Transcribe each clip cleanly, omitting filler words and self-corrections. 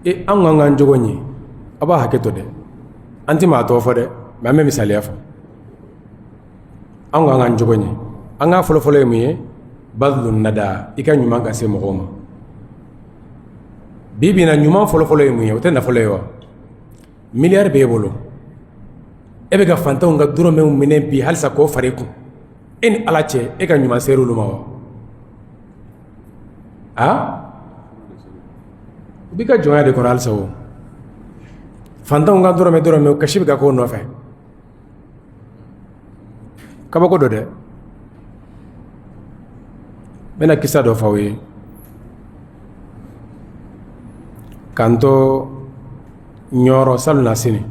e an ŋan ŋan jogo ɲi a b'a hakɛ to dɛ an ti maa tɔgɔ fɔ dɛ mɛ an bɛ misaliya fɔ an ŋan ŋan jogo ɲi an ŋa fɔlɔfɔlɔ ye mun ye badlu nada i ka ɲuman ka se mɔgɔw ma bi bi na ɲuman fɔlɔfɔlɔ ye mun ye o tɛ nafolo ye wa miliyari b'e bolo e bɛ ka fantanw ka dɔrɔmɛw minɛ bi halisa k'o fara i kun e ni ala cɛ e ka ɲuman seere olu ma wa u b'i ka jɔnya de kɔnɔ halisa o fantanw ka dɔrɔmɛ kasi bɛ ka k'o nɔfɛ kabako dɔ dɛ n bɛna kisa dɔ fɔ aw ye k'an to ɲɔrɔ salona sini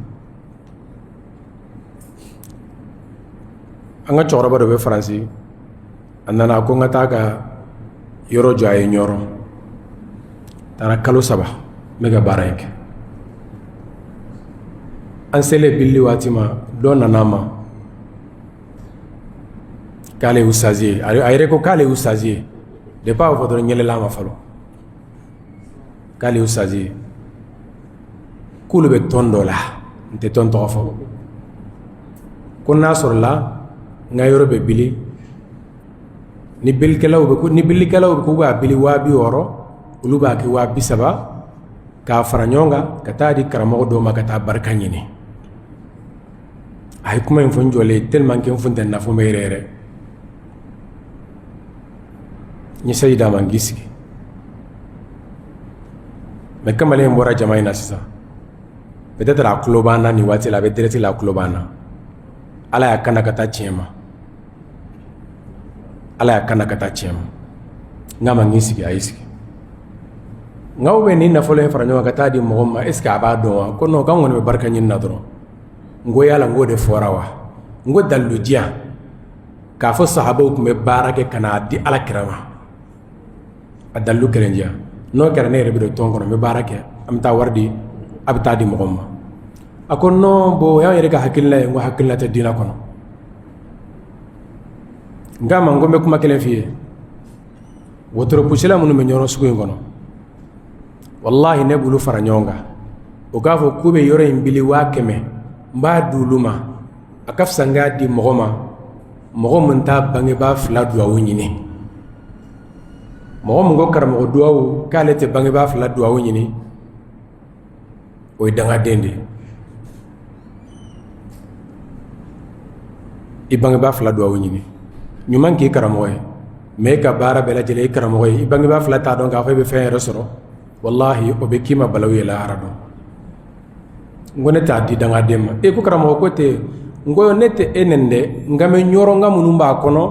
an ka cɛkɔrɔba dɔ bɛ faransi a nana ko n ka taa ka yɔrɔ jɔ a ye ɲɔrɔ taara kalo 3 n bɛ ka baara in kɛ an selen bilili waati ma dɔ nana a ma k'ale ye usazi ye a yɛrɛ ko k'ale ye usazi ye depuis a b'a fɔ dɔrɔn ɲɛlɛla ma fɔlɔ k'ale ye usazi ye k'olu bɛ tɔn dɔ la n tɛ tɔn tɔgɔ fɔ ko n'a sɔrɔla n ka yɔrɔ bɛ bili ni bilikɛlaw bɛ k'u b'a bili 60,000 olu b'a kɛ 30,000 k'a fara ɲɔgɔn kan ka taa di karamɔgɔ dɔw ma ka taa barika ɲini a ye kuma in fɔ n jɔlen tellement que n funtɛnina fo n bɛ yɛrɛ yɛrɛ n ye sayi d'a ma n k'i sigi mɛ kamalen in bɔra jama in na sisan peut-être a tulo b'an na nin waati la a bɛ direct la a tulo b'an na ala y'a kana ka taa tiɲɛ ma ala y'a kana ka taa tiɲɛ ma n k'a ma n k'i sigi a y'i sigi n k'aw bɛ nin nafolo in fara ɲɔgɔn kan ka taa di mɔgɔ ma est ce que a b'a dɔn wa ko non k'an kɔni bɛ barika ɲini na dɔrɔn n ko yala n k'o de fɔra wa n ko daliludiya k'a fɔ sahabaw tun bɛ baara kɛ ka n'a di ala kira ma a dalilu kelen diya n'o kɛra ne yɛrɛ bɛ don tɔn kɔnɔ n bɛ baara kɛ an bɛ taa wari di a bɛ taa di mɔgɔ ma a ko non bon o y'an yɛrɛ ka hakilina ye n ko hakilina tɛ diinɛ kɔnɔ n k'a ma n ko n bɛ kuma kelen f'i ye wotoro pusila minnu bɛ ɲɔrɔ sugu in kɔnɔ wallahi ne b'olu fara ɲɔgɔn kan o k'a fɔ k'u bɛ yɔrɔ in bili 100,000 n b'a di olu ma a ka fisa n k'a di mɔgɔ ma mɔgɔ min t'a bangebaa 2 duwawu ɲini mɔgɔ min ko karamɔgɔ duwawu k'ale tɛ bangebaa 2 duwawu ɲini o ye dangaden de i bangebaa 2 duwawu ɲini ɲuman k'i karamɔgɔ ye mais ka baara bɛɛ lajɛlen i karamɔgɔ ye i bangebaa 2 t'a dɔn k'a fɔ i bɛ fɛn yɛrɛ sɔrɔ wallahi o bɛ k'i ma balawu ye lahara dɔn n ko ne t'a di dangaden ma ko karamɔgɔ ko tɛ n ko ne tɛ e nɛni dɛ nka mɛ ɲɔrɔ n ka minnu b'a kɔnɔ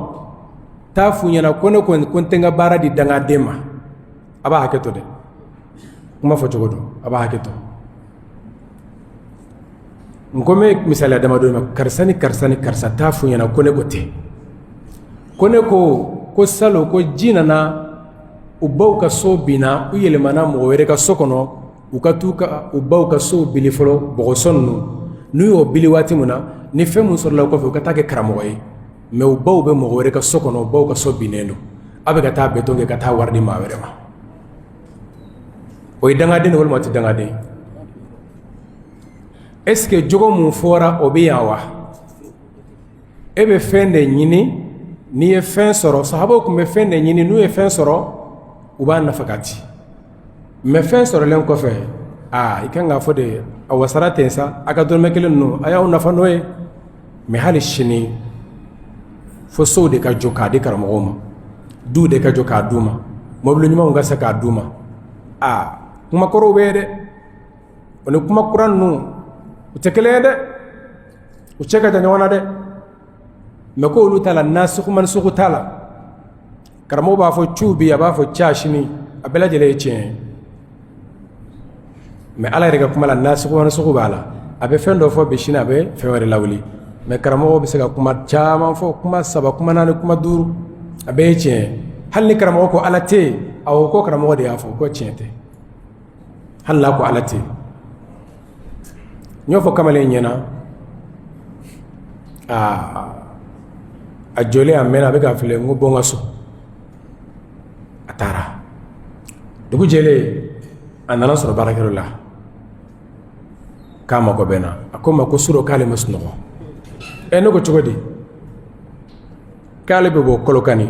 t'a f'u ɲɛna ko ne ko n tɛ n ka baara di dangaden ma a b'a hakɛ to dɛ kuma fɔ cogo don a b'a hakɛ to n ko n bɛ misaliya damadɔ ma karisa ni karisa ni karisa t'a f'u ɲɛna ko ne ko tɛ ko ne ko salon ko ji nana u baw ka so binna u yɛlɛmana mɔgɔ wɛrɛ ka so kɔnɔ u ka t'u ka u baw ka so bili fɔlɔ bɔgɔsɔ ninnu n'u y'o bili waati min na ni fɛn mun sɔrɔla kɔfɛ u ka taa kɛ karamɔgɔ ye mais u baw bɛ mɔgɔ wɛrɛ ka so kɔnɔ u baw ka so binnen don a bɛ ka taa beton kɛ ka taa wari di maa wɛrɛ ma o ye dangaden walima o tɛ dangaden est ce que jogo mun fɔra o bɛ yan wa e bɛ fɛn de ɲini n'i ye fɛn sɔrɔ sahabaw tun bɛ fɛn de ɲini n'u ye fɛn sɔrɔ u b'a nafa ka di mais fɛn sɔrɔlen kɔfɛ i kan k'a fɔ de a wasara ten sa a ka dɔrɔmɛ 1 ninnu a y'aw nafa n'o ye mais hali sini fo sow de ka jɔ k'a di karamɔgɔw ma duw de ka jɔ k'a d'u ma mobili ɲumanw ka se k'a d'u ma kuma kɔrɔw bɛ ye dɛ o ni kuma kura ninnu u tɛ kelen ye dɛ u cɛ ka jan ɲɔgɔn na dɛ mais ko olu t'a la nasugu mani sugu t'a la karamɔgɔ b'a fɔ cu bi a b'a fɔ ca sini a bɛɛ lajɛlen ye tiɲɛ ye mais ala yɛrɛ ka kuma la nasugu mani sugu b'a la a bɛ fɛn dɔ fɔ bi sini a bɛ fɛn wɛrɛ lawuli mais karamɔgɔ bɛ se ka kuma caman fɔ kuma 3 kuma 4 kuma 5 a bɛɛ ye tiɲɛ ye hali ni karamɔgɔ ko ala tɛ yen awɔ ko karamɔgɔ de y'a fɔ ko tiɲɛ tɛ hali n'a ko ala tɛ yen n y'o fɔ kamalen ɲɛna a jɔlen a mɛnna a bɛ k'a filɛ n ko bɔ n ka so a taara dugu jɛlen a nana sɔrɔ baarakɛyɔrɔ la k'a mago bɛ n na a ko n ma ko surɔ k'ale ma sunɔgɔ ne ko cogo di k'ale bɛ bɔ Kolokani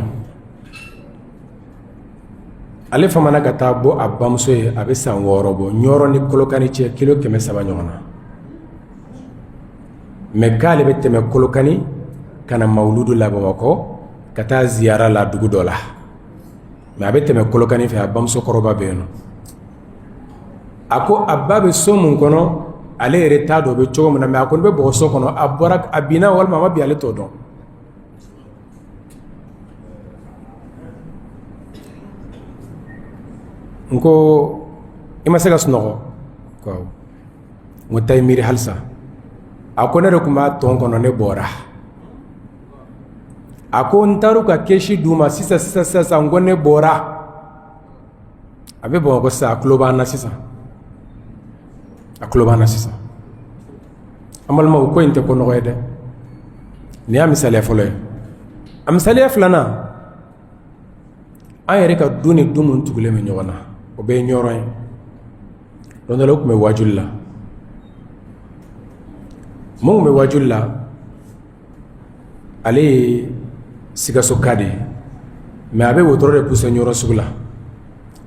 ale famana ka taa bɔ a bamuso ye a bɛ san 6 bɔ Ɲɔrɔ ni Kolokani cɛ kilo 300 ɲɔgɔn na mais k'ale bɛ tɛmɛ Kolokani ka na Mawuludu la Bamakɔ ka taa ziyara la dugu dɔ la mais a bɛ tɛmɛ Kolokani fɛ a bamuso kɔrɔba bɛ yen nɔ a ko a ba bɛ so mun kɔnɔ ale yɛrɛ t'a dɔn o bɛ cogo min na mais a kɔni bɛ bɔ so kɔnɔ a bɔra a binna walima a ma bin ale t'o dɔn n ko i ma se ka sunɔgɔ n ko taa i miiri halisa a ko ne de tun b'a tɔn kɔnɔ ne bɔra a ko n taar'u ka kɛsi d'u ma sisan n ko ne bɔra a bɛ Bamakɔ sisan a tulo b'an na sisan an balimaw ko in tɛ ko nɔgɔ ye dɛ nin y'a misaliya fɔlɔ ye a misaliya filanan an yɛrɛ ka du ni du mun tugulen bɛ ɲɔgɔn na o bɛɛ ye Ɲɔrɔ ye don dɔ la u tun bɛ wajuli la mun tun bɛ wajuli la ale ye Sikaso ka de ye mais a bɛ wotoro de poussé Ɲɔrɔ sugu la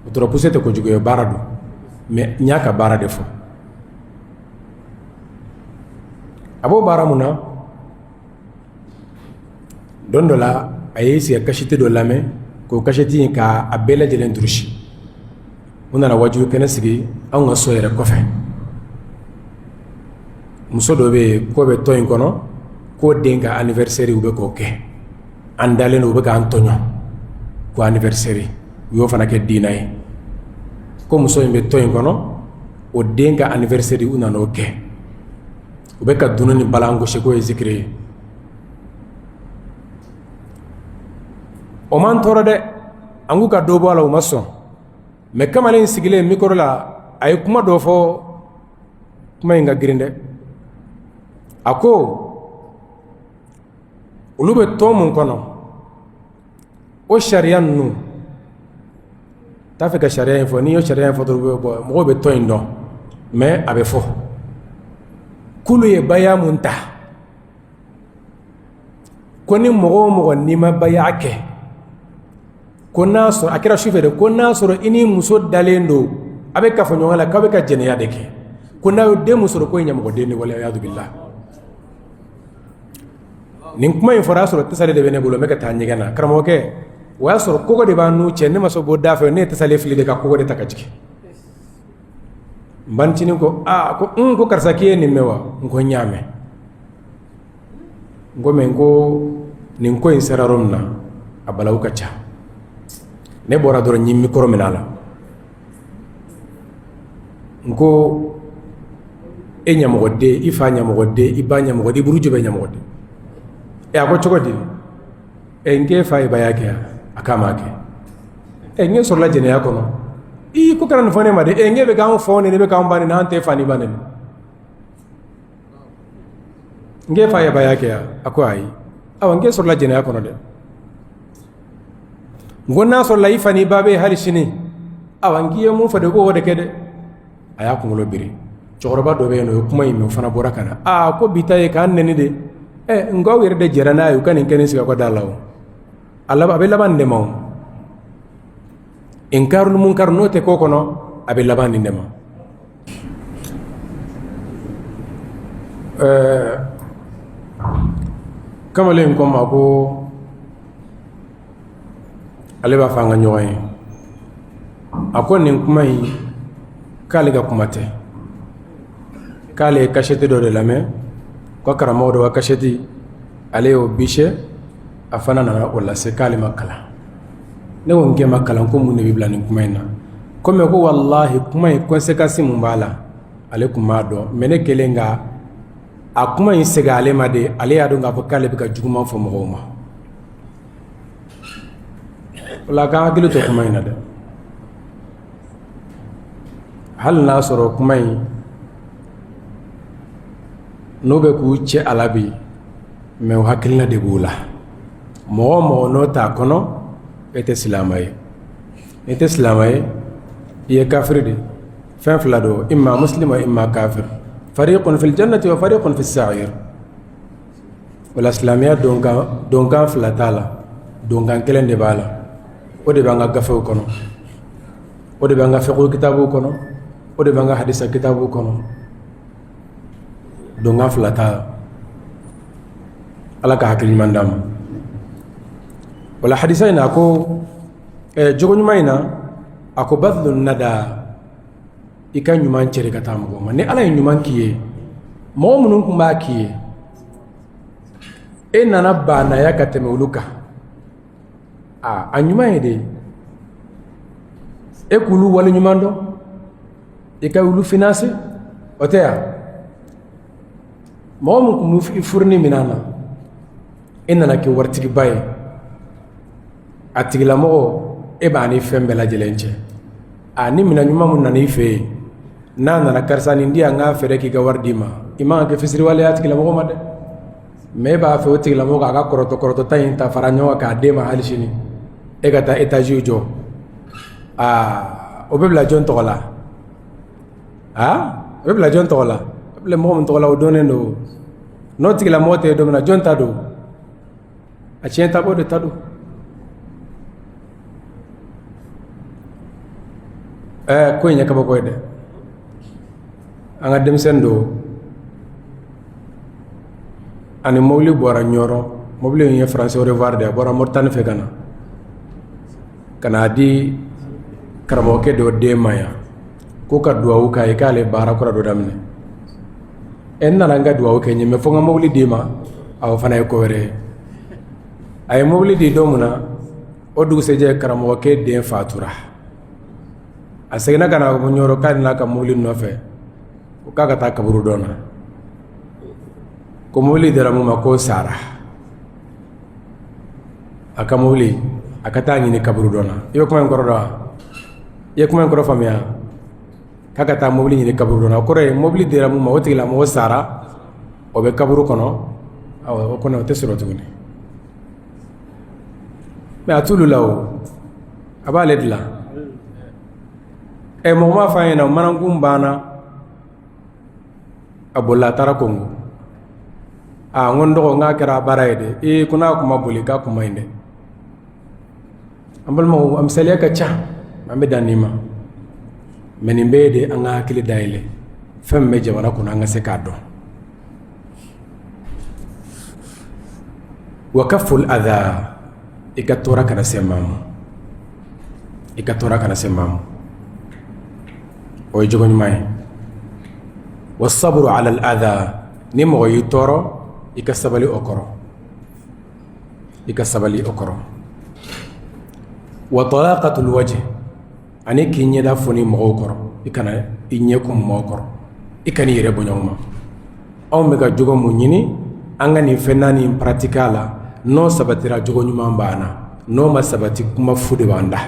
wotoro poussé tɛ kojugu ye baara don mais n y'a ka baara de fɔ a b'o baara mun na don dɔ la a ye sigi ka kasiti dɔ lamɛn k'o kasiti in ka a bɛɛ lajɛlen durusi u nana wajulu kɛnɛ sigi anw ka so yɛrɛ kɔfɛ muso dɔ bɛ yen k'o bɛ tɔn in kɔnɔ k'o den ka anniversaire u bɛ k'o kɛ an dalen don u bɛ k'an tɔɲɔ ko anniversaire u y'o fana kɛ diina ye ko muso in bɛ tɔn in kɔnɔ o den ka anniversaire u nana o kɛ u bɛ ka dunu ni balan gosi k'o ye zikiri ye o man tɔɔrɔ dɛ an k'u ka dɔ bɔ a la u ma sɔn mais kamalen sigilen micro la a ye kuma dɔ fɔ kuma in ka girin dɛ a ko olu bɛ tɔn mun kɔnɔ o sariya ninnu t'a fɛ ka sariya in fɔ n'i y'o sariya in fɔ dɔrɔn mɔgɔw bɛ tɔn in dɔn mais a bɛ fɔ kulu ye baya mun ta ko ni mɔgɔ o mɔgɔ n'i ma baya kɛ ko n'a sɔrɔ a kɛra sufɛ de ko n'a sɔrɔ i ni muso dalen don a bɛ kafɔ ɲɔgɔn la k'aw bɛ ka jɛnɛya de kɛ ko n'a ye den mun sɔrɔ ko ye ɲɛmɔgɔden de waliyadu billah nin kuma in fɔra y'a sɔrɔ tasale de bɛ ne bolo n bɛ ka taa ɲɛgɛn na karamɔgɔkɛ o y'a sɔrɔ kɔgɔ de b'a n'u cɛ ne ma sɔn bɔ da fɛ ne ye tasale fili de ka kɔgɔ de ta ka jigin n banicinin ko ko karisa k'i ye nin mɛn wa n ko n y'a mɛn n ko mɛ n ko nin ko in sera yɔrɔ min na a balawu ka ca ne bɔra dɔrɔn n ye mikoro minɛ a la n ko e ɲɛmɔgɔden i fa ɲɛmɔgɔden i ba ɲɛmɔgɔden i buruju bɛ ɲɛmɔgɔden a ko cogo di n k'e fa ye baya kɛ a k'a ma kɛ n ye sɔrɔla jɛnɛya kɔnɔ ko kana nin fɔ ne ma de n k'e bɛ k'anw faw ni ne bɛ k'anw ba ni n'an tɛ fa ni ba ni n k'e fa ye baya kɛ a ko ayi n k'e sɔrɔla jɛnɛya kɔnɔ dɛ n ko n'a sɔrɔla i fa ni ba bɛ hali sini n k'i ye mun fɔ de ko o de kɛ dɛ a y'a kunkolo biri cɛkɔrɔba dɔ bɛ yen nɔ o ye kuma in mɛn o fana bɔra ka na ko bi ta ye k'an nɛni de nkaw yɛrɛ de jɛra n'a ye u ka nin kɛ nin sigi a ka da la o a bɛ laban nin de ma o inkaru munkar n'o tɛ k'o kɔnɔ a bɛ laban nin de ma kamalen ko ma ko ale b'a fɔ an ka ɲɔgɔn ye a ko nin kuma in k'ale ka kuma tɛ k'ale ye kasɛti dɔ de lamɛn ko karamɔgɔ dɔ ka kasɛti ale y'o bisɛ a fana nana o lase k'ale ma kalan ne ko n kɛ ma kalan ko mun de bɛ bila nin kuma in na ko mɛ ko walahi kuma in conséquence mun b'a la ale tun b'a dɔn mais ne kelen ka a kuma in segin ale ma de ale y'a dɔn k'a fɔ k'ale bɛ ka juguman fɔ mɔgɔw ma o la k'an hakili to kuma in na dɛ hali n'a sɔrɔ kuma in n'o bɛ k'u cɛ a la bi mais o hakilina de b'u la mɔgɔ o mɔgɔ n'o t'a kɔnɔ e tɛ silamɛ ye n'i tɛ silamɛ ye i ye kafiri de fen fula do imma muslim wa imma kafir fariqun fil jannati wa fariqun fis sa'ir wala islamiyya donkan fula tala donkan kelen de bala o de banga gafew kono o de banga fiqh kitabu kono o de banga hadisa kitabu kono donkan fula tala ala ka hakil mandam wala hadisa ina ko jogo nyuma ina ako badlun nada ika nyuman cere ka taa mɔgɔ ma ni ala ye ɲuman k'i ye mɔgɔ minnu kun b'a k'i ye e nana banaya ka tɛmɛ olu kan a ɲuman ye de e k'olu wale ɲuman dɔn i ka olu finance o tɛ ya mɔgɔ min kun bɛ furuni minan na e nana kɛ waritigiba ye a tigilamɔgɔ e b'a ni fɛn bɛɛ lajɛlen cɛ a ni mina ɲuman mun nana i fɛ yen n'a nana karisa nin di yan k'a fɛɛrɛ k'i ka wari d'i ma i man kan kɛ fisiriwaleya tigilamɔgɔ ma dɛ mais e b'a fɛ o tigilamɔgɔ k'a ka kɔrɔtɔta in ta fara ɲɔgɔn kan k'a d'e ma hali sini e ka taa étage jɔ o bɛ bila jɔn tɔgɔ la o bɛ bila jɔn tɔgɔ la o bɛ bila mɔgɔ min tɔgɔ la o dɔnnen don n'o tigilamɔgɔ tɛ don min na jɔn ta don a tiɲɛ tabɔ de ta don ko in ye kabako ye dɛ an ka denmisɛnnin don ani mobili bɔra ɲɔrɔ mobili in ye français au revoir de a bɔra Moritani fɛ ka na di karamɔgɔkɛ dɔ den ma yan ko ka duwawu k'a ye k'ale baara kura dɔ daminɛ n nana n ka duwawu kɛ n ye mais fo n ka mobili d'i ma o fana ye ko wɛrɛ ye a ye mobili di don min na o dugusɛjɛ karamɔgɔkɛ den fatura a seginna ka na ɲɔrɔ k'a n'a ka mobili nɔfɛ ko k'a ka taa kaburu dɔ na ko mobili dira mun ma ko sara a ka mobili a ka taa ɲini kaburu dɔ na i bɛ kuma in kɔrɔ dɔn wa i ye kuma in kɔrɔ faamuya k'a ka taa mobili ɲini kaburu dɔ na o kɔrɔ ye mobili dira mun ma o tigilamɔgɔ sara o bɛ kaburu kɔnɔ o kɔnɔ o tɛ sɔrɔ tuguni mais a t'olu la o a b'ale dilan mɔgɔ m'a fɔ an ɲɛna manakun banna a bolila a taara Kongo n ko n dɔgɔ n k'a kɛra baara ye dɛ ko n'a kuma boli k'a kuma ɲi dɛ an balimaw a misaliya ka ca an bɛ dan nin ma mais nin bɛɛ ye de an ka hakili dayɛlɛ fɛn min bɛ jamana kɔnɔ an ka se k'a dɔn wa kaful adha i ka tɔɔrɔ kana se maa ma i ka tɔɔrɔ kana se maa ma o ye jogo ɲuman ye wa sabru ala al adha ni mɔgɔ y'i tɔɔrɔ i ka sabali o kɔrɔ i ka sabali o kɔrɔ wa talaqatul wajh ani k'i ɲɛda foni mɔgɔw kɔrɔ i kana i ɲɛ kun mɔgɔw kɔrɔ i kana i yɛrɛ bonya ma anw bɛ ka jogo mun ɲini an ka nin fɛn naani pratique a la n'o sabatira jogo ɲuman b'an na n'o ma sabati kuma fu de b'an da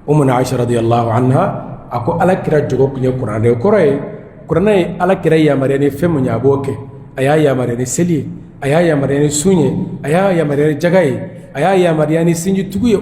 Umu Aisha radiyallahu anha a ko ala kira jogo kun ye kuranɛ o kɔrɔ ye kuranɛ ye ala kira yamaruya ni fɛn mun ye a b'o kɛ a y'a yamaruya ni seli ye a y'a yamaruya ni sun ye a y'a yamaruya ni jaga ye a y'a yamaruya ni sinji tugu ye